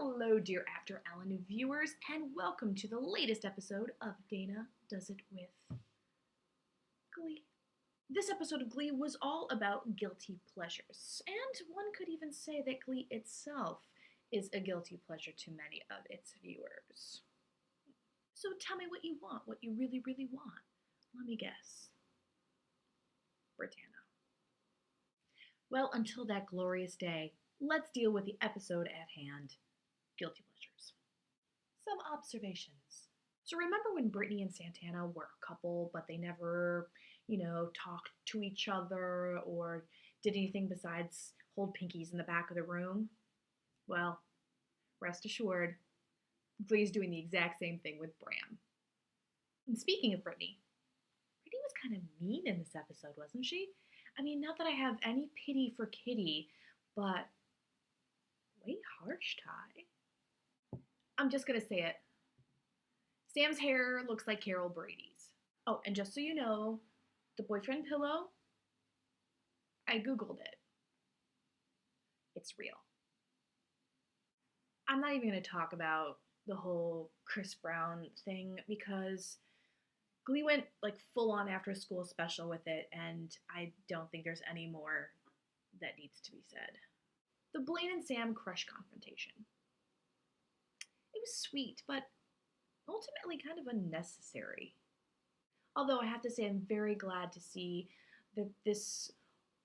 Hello, dear After Ellen viewers, and welcome to the latest episode of Dana Does It With Glee. This episode of Glee was all about guilty pleasures, and one could even say that Glee itself is a guilty pleasure to many of its viewers. So tell me what you want, what you really, really want. Let me guess. Britannia. Well, until that glorious day, let's deal with the episode at hand. Guilty pleasures. Some observations. So remember when Brittany and Santana were a couple, but they never, talked to each other or did anything besides hold pinkies in the back of the room? Well, rest assured, Glee's doing the exact same thing with Bram. And speaking of Brittany was kind of mean in this episode, wasn't she? I mean, not that I have any pity for Kitty, but way harsh, Ty. I'm just gonna say it. Sam's hair looks like Carol Brady's. Oh, and just so you know, the boyfriend pillow, I Googled it. It's real. I'm not even gonna talk about the whole Chris Brown thing because Glee went like full on after school special with it, and I don't think there's any more that needs to be said. The Blaine and Sam crush confrontation. It was sweet, but ultimately kind of unnecessary. Although I have to say I'm very glad to see that this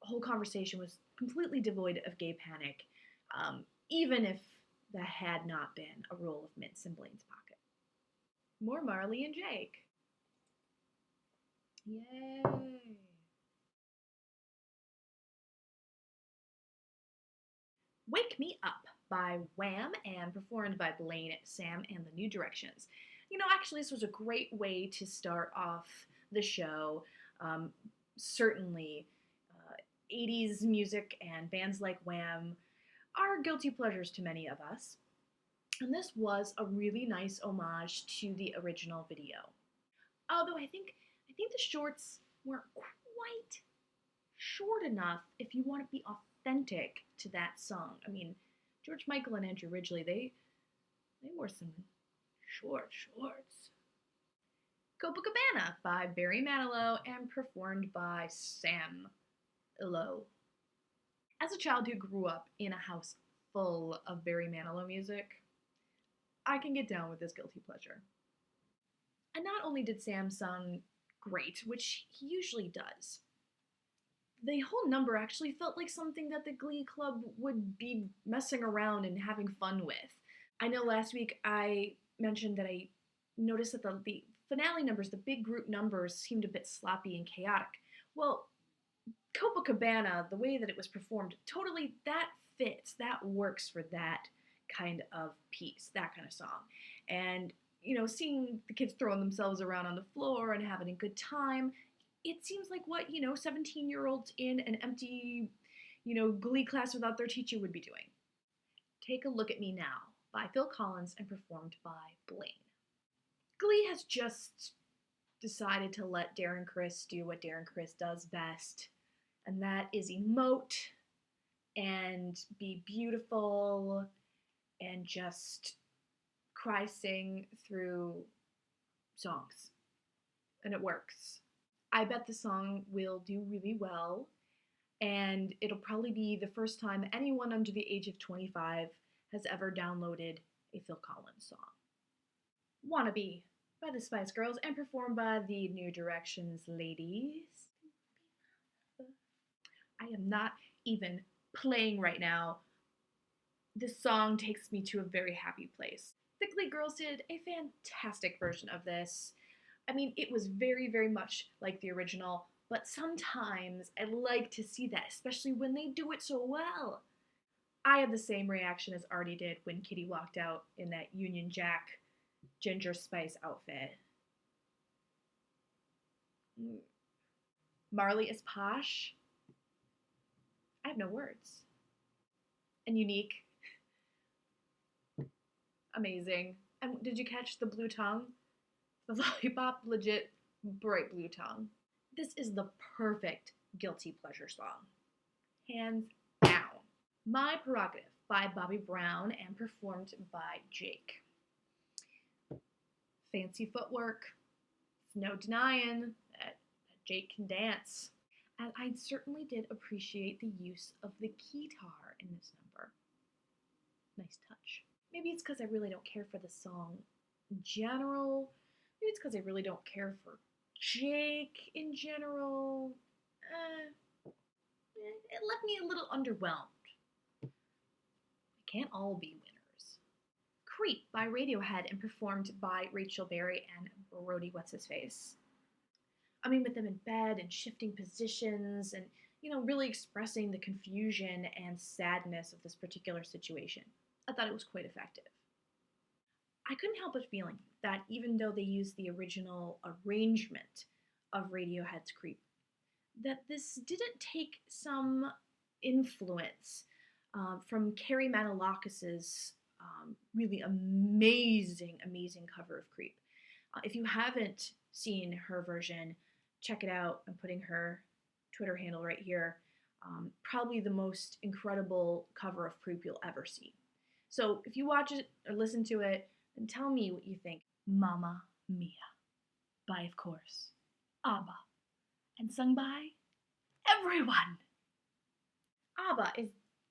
whole conversation was completely devoid of gay panic, even if that had not been a roll of mints in Blaine's pocket. More Marley and Jake. Yay! Wake Me Up by Wham and performed by Blaine, Sam, and the New Directions. Actually, this was a great way to start off the show. Certainly, 80s music and bands like Wham are guilty pleasures to many of us. And this was a really nice homage to the original video. Although I think the shorts weren't quite short enough if you want to be authentic to that song. I mean, George Michael and Andrew Ridgeley, they wore some short shorts. Copacabana by Barry Manilow and performed by Sam Lowe. As a child who grew up in a house full of Barry Manilow music, I can get down with this guilty pleasure. And not only did Sam sing great, which he usually does, the whole number actually felt like something that the Glee Club would be messing around and having fun with. I know last week I mentioned that I noticed that the finale numbers, the big group numbers, seemed a bit sloppy and chaotic. Well, Copacabana, the way that it was performed, totally that fits, that works for that kind of piece, that kind of song. And, seeing the kids throwing themselves around on the floor and having a good time, it seems like what, 17-year-olds in an empty, Glee class without their teacher would be doing. Take a Look at Me Now by Phil Collins and performed by Blaine. Glee has just decided to let Darren Criss do what Darren Criss does best, and that is emote and be beautiful and just cry sing through songs. And it works. I bet the song will do really well, and it'll probably be the first time anyone under the age of 25 has ever downloaded a Phil Collins song. Wannabe by the Spice Girls and performed by the New Directions ladies. I am not even playing right now. This song takes me to a very happy place. The Glee Girls did a fantastic version of this. I mean, it was very, very much like the original, but sometimes I like to see that, especially when they do it so well. I had the same reaction as Artie did when Kitty walked out in that Union Jack Ginger Spice outfit. Marley is posh. I have no words. And unique. Amazing. And did you catch the blue tongue? The Lollipop, legit bright blue tongue. This is the perfect guilty pleasure song. Hands down. My prerogative. by Bobby Brown and performed by Jake. Fancy footwork. No denying that Jake can dance. And I certainly did appreciate the use of the keytar in this number. Nice touch. Maybe it's because I really don't care for the song in general. Maybe it's because I really don't care for Jake in general. It left me a little underwhelmed. We can't all be winners. Creep by Radiohead and performed by Rachel Berry and Brody What's-His-Face. I mean, with them in bed and shifting positions and, really expressing the confusion and sadness of this particular situation. I thought it was quite effective. I couldn't help but feeling that even though they used the original arrangement of Radiohead's Creep, that this didn't take some influence from Carrie Manolakis's really amazing cover of Creep. If you haven't seen her version, check it out. I'm putting her Twitter handle right here. Probably the most incredible cover of Creep you'll ever see. So if you watch it or listen to it, then tell me what you think. Mamma Mia, by, of course, ABBA, and sung by everyone. ABBA is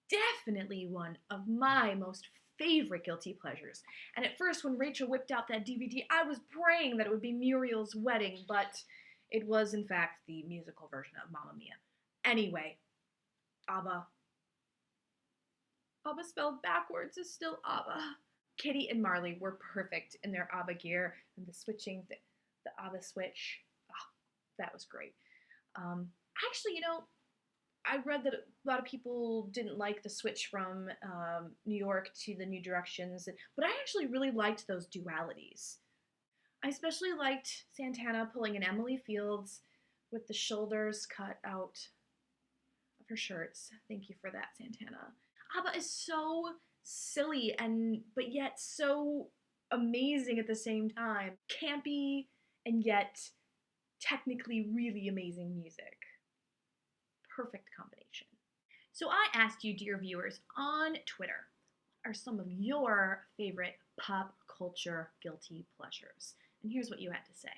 definitely one of my most favorite guilty pleasures. And at first, when Rachel whipped out that DVD, I was praying that it would be Muriel's Wedding, but it was, in fact, the musical version of Mamma Mia. Anyway, ABBA. ABBA spelled backwards is still ABBA. Kitty and Marley were perfect in their ABBA gear, and the switching, the ABBA switch, that was great. Actually, I read that a lot of people didn't like the switch from New York to the New Directions, but I actually really liked those dualities. I especially liked Santana pulling an Emily Fields with the shoulders cut out of her shirts. Thank you for that, Santana. ABBA is so silly but yet so amazing at the same time. Campy and yet technically really amazing music. Perfect combination. So I asked you, dear viewers, on Twitter, what are some of your favorite pop culture guilty pleasures? And here's what you had to say.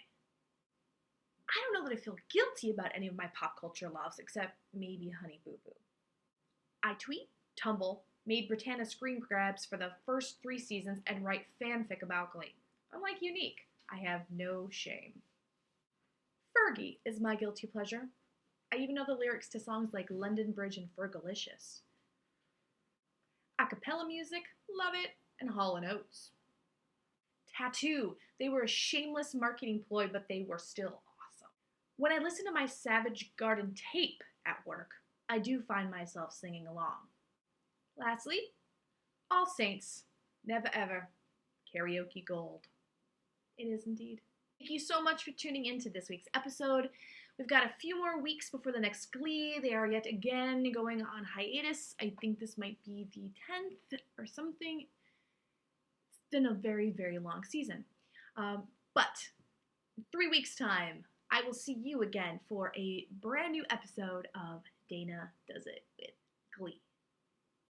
I don't know that I feel guilty about any of my pop culture loves, except maybe Honey Boo Boo. I tweet, tumble, made Britannia screen grabs for the first 3 seasons, and write fanfic about Glee. Unlike Unique, I have no shame. Fergie is my guilty pleasure. I even know the lyrics to songs like London Bridge and Fergalicious. Acapella music, love it, and Hall & Oates. Tattoo, they were a shameless marketing ploy, but they were still awesome. When I listen to my Savage Garden tape at work, I do find myself singing along. Lastly, All Saints, Never Ever, Karaoke Gold. It is indeed. Thank you so much for tuning in to this week's episode. We've got a few more weeks before the next Glee. They are yet again going on hiatus. I think this might be the 10th or something. It's been a very, very long season. But in 3 weeks' time, I will see you again for a brand new episode of Dana Does It with Glee.